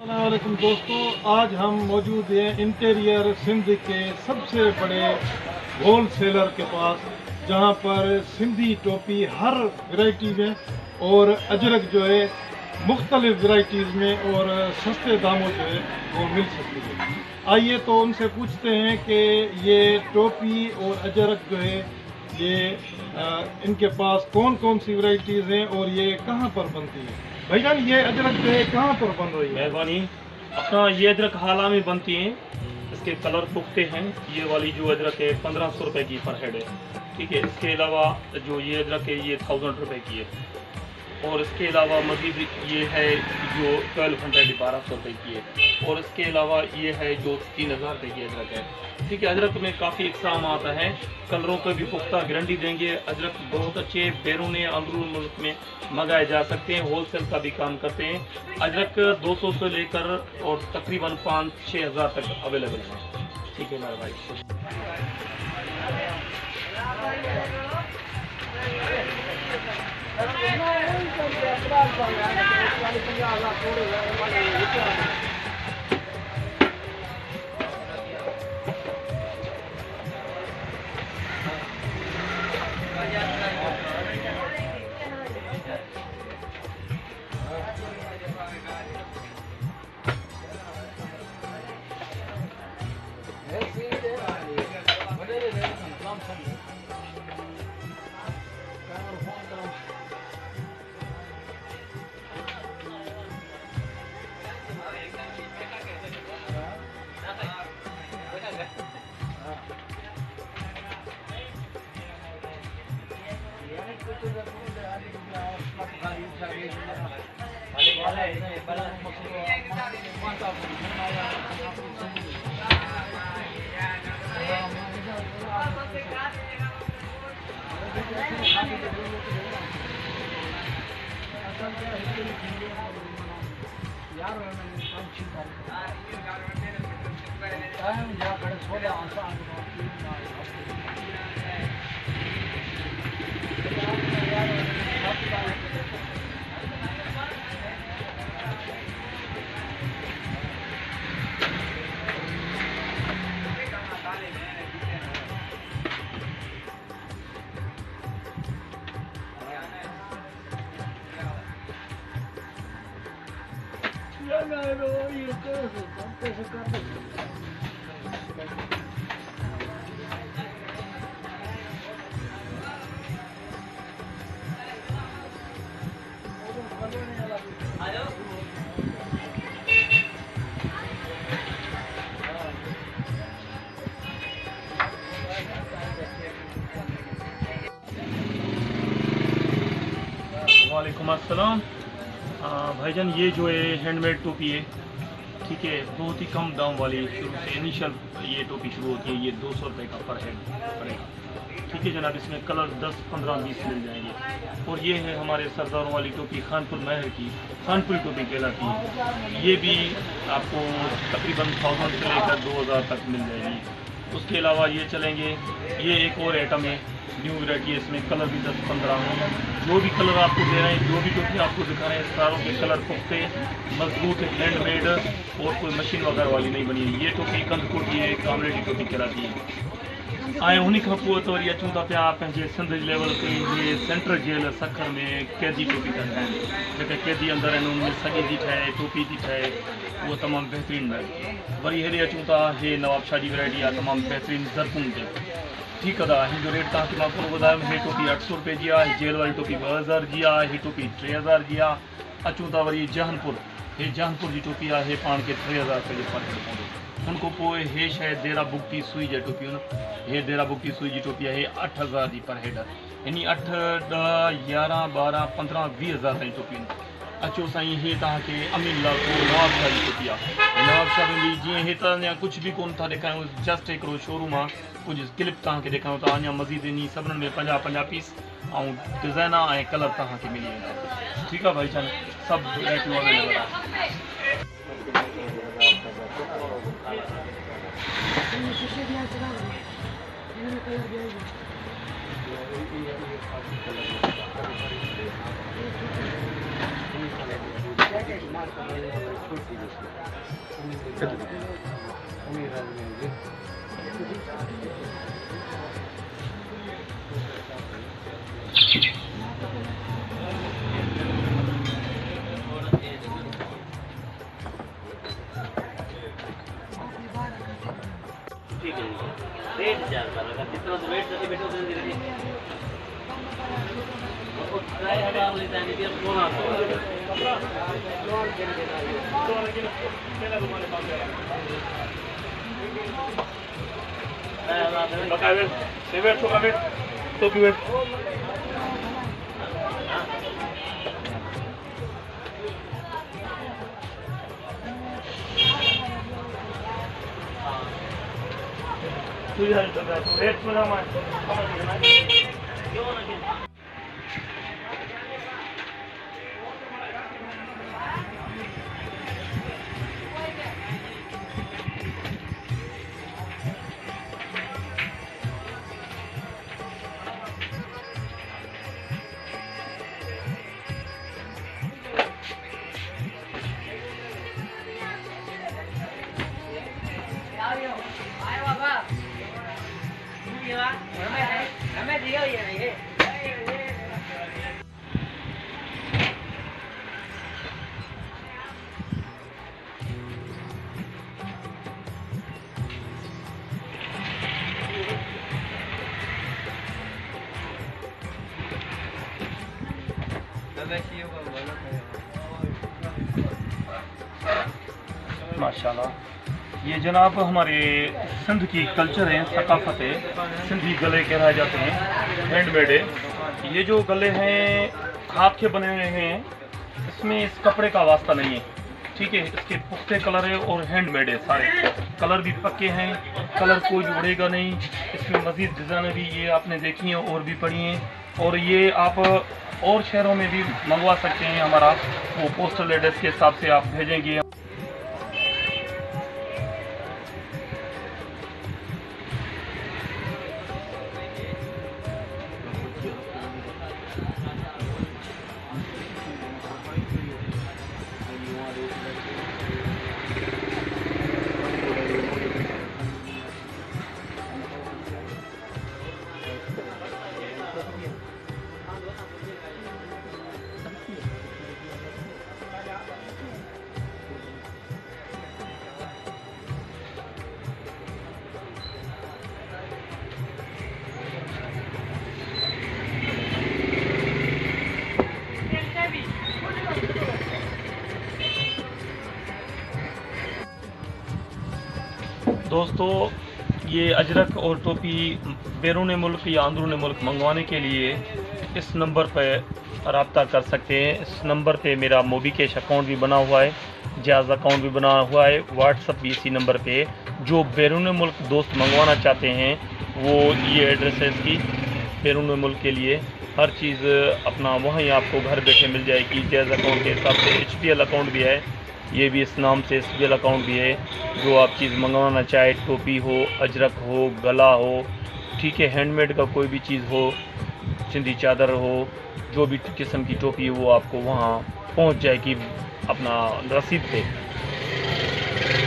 अस्सलामुअलैकुम दोस्तों, आज हम मौजूद हैं इंटीरियर सिंध के सबसे बड़े होल सेलर के पास, जहां पर सिंधी टोपी हर वैरायटी में और अजरक जो है मुख्तलिफ वैरायटीज़ में और सस्ते दामों जो है वो मिल सकती है। आइए तो उनसे पूछते हैं कि ये टोपी और अजरक जो है ये इनके पास कौन कौन सी वैरायटीज़ हैं और ये कहाँ पर बनती है। भाईजान, ये अजरक जो है कहाँ पर बन रही है? मेहरबानी। अपना ये अदरक हाला में बनती हैं, इसके कलर पुख्ते हैं। ये वाली जो अदरक है 1500 रुपये की पर हेड है, ठीक है। इसके अलावा जो ये अदरक है ये 1000 रुपये की है, और इसके अलावा मज़ीद ये है जो 1200 रुपये की है, और इसके अलावा ये है जो 3000 रुपये की अदरक है, ठीक है। अदरक में काफ़ी इकसाम आता है, कलरों का भी पुख्ता गारंटी देंगे। अदरक बहुत अच्छे बैरून अंदरून मुल्क में मंगाए जा सकते हैं, होलसेल का भी काम करते हैं। अदरक 200 से लेकर और तकरीबन 5-6 हज़ार तक अवेलेबल है, ठीक है मेरा भाई। वालेकुम अस्सलाम। भाईजान, ये जो है हैंडमेड टोपी है, ठीक है। बहुत ही कम दाम वाली शुरू से इनिशियल ये टोपी शुरू होती है। ये 200 रुपये का पर हेड पड़ेगा, ठीक है जनाब। इसमें कलर 10, 15, 20 मिल जाएंगे। और ये है हमारे सरदारों वाली टोपी, खानपुर महर की खानपुरी टोपी कहलाती है। ये भी आपको तकरीबन 1000 से लेकर 2000 तक मिल जाएगी। उसके अलावा ये चलेंगे, ये एक और आइटम है, न्यू वैरायटी है। इसमें कलर भी 10-15 हैं। जो भी कलर आपको दे रहे हैं, जो भी टोपी आपको दिखा रहे हैं, सारों के कलर पुख्ते मजबूत हैंडमेड और कोई मशीन वगैरह वाली नहीं बनी है। ये टोपी कंदकुट की है, कामले की टोपी कहलाती है। आए उन्हीं खां पोइ तो वरी अचूं था पिया पंहिंजे सिंध लेवल ते जे सेंट्रल जेल सखर में कैदी टोपी था ठाहिनि, जेके कैदी अंदर आहिनि उनमें सॼी थी ठहे, टोपी थी ठहे, उहो तमामु बहितरीनु आहे। वरी हेॾे अचूं था, हे नवाबशाह जी वैरायटी आहे, तमामु बहितरीनु ज़रकून ते, ठीक है। हिन जो रेट तव्हांखे मां कोन ॿुधायुमि। हीअ टोपी 800 रुपये जी आहे, जेल वाली टोपी 2000 जी आहे, हीअ टोपी 3000 जी आहे। अचूं था वरी जहानपुर, हे जहानपुर जी टोपी आहे, पाण खे 3000 रुपये जो फ़र्क़ु पवंदो। उनको पोइ हे शइ देरा बुगटी सुई जी टोपियूं न, हे देरा बुगटी सुई जी टोपी आहे, 8000 जी पर हेड। इन 8, 10, 11, 12, 15, 20 हज़ार ताईं टोपियूं। अचो साईं, हे तव्हांखे अमीन लाको नवाबशाह जी टोपी आहे। नवाबशाह में भी जीअं हे त अञा कुझु बि कोन था ॾेखारियूं, जस्ट हिकिड़ो शोरूम आहे, कुझु क्लिप तव्हांखे ॾेखारियूं था। अञा मज़ीद इन सभिनी में 50-50 पीस ऐं डिज़ाइन ऐं कलर तव्हांखे मिली वेंदा, ठीक है भाईजान। सब वैरायटियूं अवेलेबल आहे। Gracias. ठीक है रेट ज़्यादा लगा जितना तो रेट से बैठो धीरे धीरे उसको ट्राई हटा लेता है कि अब कौन आता रेट सुना मैं माशाल्लाह। ये जनाब हमारे सिंध की कल्चर है, सकाफत है, सिंधी गले कहलाए जाते हैं, हैंडमेड है। ये जो गले हैं हाथ के बने हुए हैं, इसमें इस कपड़े का वास्ता नहीं है, ठीक है। इसके पुख्ते कलर है और हैंडमेड है, सारे कलर भी पक्के हैं, कलर कोई उड़ेगा नहीं। इसमें मज़ीद डिज़ाइनें भी ये आपने देखी हैं और भी पढ़ी हैं, और ये आप और शहरों में भी मंगवा सकते हैं। हमारा वो पोस्टल एड्रेस के हिसाब से आप भेजेंगे। दोस्तों ये अजरक और टोपी बैरून मुल्क या अंदरून मुल्क मंगवाने के लिए इस नंबर पर रब्ता कर सकते हैं। इस नंबर पे मेरा मोबी कैश अकाउंट भी बना हुआ है, जायज़ अकाउंट भी बना हुआ है, व्हाट्सअप भी इसी नंबर पे। जो बैरून मुल्क दोस्त मंगवाना चाहते हैं वो ये एड्रेस है इसकी, बैरून मुल्क के लिए हर चीज़ अपना वहीं आपको घर बैठे मिल जाएगी। जायज़ अकाउंट के हिसाब से HBL अकाउंट भी है, ये भी इस नाम से HBL अकाउंट भी है। जो आप चीज़ मंगवाना चाहे, टोपी हो, अजरक हो, गला हो, ठीक है, हैंडमेड का कोई भी चीज़ हो, सिंधी चादर हो, जो भी किस्म की टोपी है वो आपको वहाँ पहुँच जाएगी अपना रसीद पे।